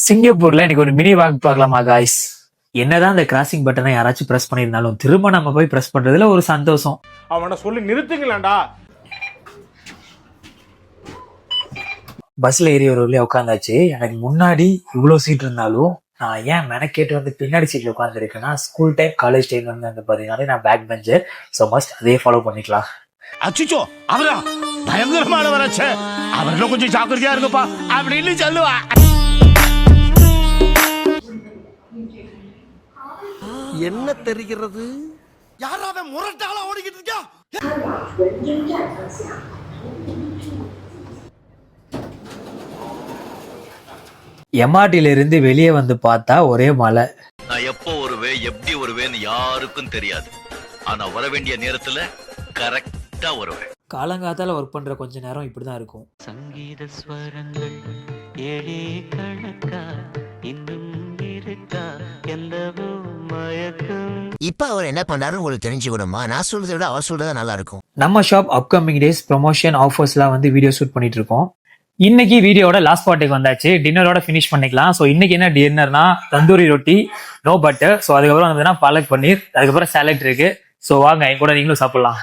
சிங்கப்பூர்ல இன்னைக்கு ஒரு மினி வாக் பார்க்கலாமா காய்ஸ்? என்னதான் அந்த கிராசிங் பட்டனை யாராச்சும் பிரஸ் பண்ணியிருந்தாலும் திரும்ப நம்ம போய் பிரஸ் பண்றதுல ஒரு சந்தோஷம். அவனை சொல்லி நிறுத்துங்களேன்டா. பஸ்ல ஏறி ஒரு வழியா உட்காந்தாச்சு. எனக்கு முன்னாடி இவ்வளவு சீட் இருந்தாலும் நான் ஏன் மெனக்கேட்டு வந்து பின்னாடி சீட்ல உட்காந்துருக்கேன்னா, ஸ்கூல் டைம் காலேஜ் டைம் வந்து பாத்தீங்கன்னா நான் பேக் பெஞ்சர். ஸோ மஸ்ட் அதே ஃபாலோ பண்ணிக்கலாம். அச்சுச்சோ அவரா பயங்கரமானவராச்சே, அவர்ல கொஞ்சம் ஜாக்கிரதையா இருங்கப்பா அப்படின்னு சொல்லுவா. என்ன தெரிகிறது? யாராவது முரட்டால ஓடிக்கிட்டு இருக்கா? எம்ஆர்டில இருந்து வெளியே வந்து பார்த்தா ஒரே மழை. நான் எப்போ வருவேன் எப்படி வருவேன்னு யாருக்கும் தெரியாது. ஆனா வர வேண்டிய நேரத்துல கரெக்டா வருவேன். காலங்காத்தால ஒர்க் பண்ற கொஞ்ச நேரம் இப்படிதான் இருக்கும். சங்கீத ஸ்வரங்கள் ஏழே கணக்கா இன்னும் இருக்கா எந்தவோ மயக்கம். இப்ப அவர் என்ன பண்றாரு உங்களுக்கு தெரிஞ்சுக்கணுமா? நான் சொல்றதை விட அவர் சொல்றது நல்லா இருக்கும். நம்ம ஷாப் அப்கமிங் டேஸ் ப்ரொமோஷன் ஆஃபர்ஸ்லாம் வந்து வீடியோ ஷூட் பண்ணிட்டு இருக்கோம். இன்னைக்கு வீடியோட லாஸ்ட் பார்ட்டுக்கு வந்தாச்சு. டின்னரோட ஃபினிஷ் பண்ணிக்கலாம். ஸோ இன்னைக்கு என்ன டின்னர்னா தந்தூரி ரொட்டி, நோ பட்டர். ஸோ அதுக்கப்புறம் வந்து பாலக் பன்னீர், அதுக்கப்புறம் சாலட் இருக்கு. ஸோ வாங்க என் கூட நீங்களும் சாப்பிடலாம்.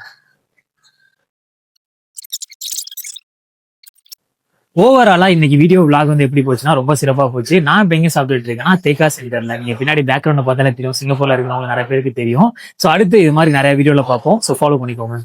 ஓவராலா இன்னைக்கு வீடியோ விளாக் வந்து எப்படி போச்சுன்னா ரொம்ப சிறப்பா போச்சு. நான் இப்போ எங்க சாப்பிட்டுட்டு இருக்கேன்னா தேக்கா சென்டர்ல. நீங்க பின்னாடி பேக்ரவுண்ட் பார்த்தாலே தெரியும், சிங்கப்பூர்ல இருக்கிறவங்க நிறைய பேருக்கு தெரியும். ஸோ அடுத்து இது மாதிரி நிறைய வீடியோல பார்ப்போம். ஸோ ஃபாலோ பண்ணிக்கோங்க.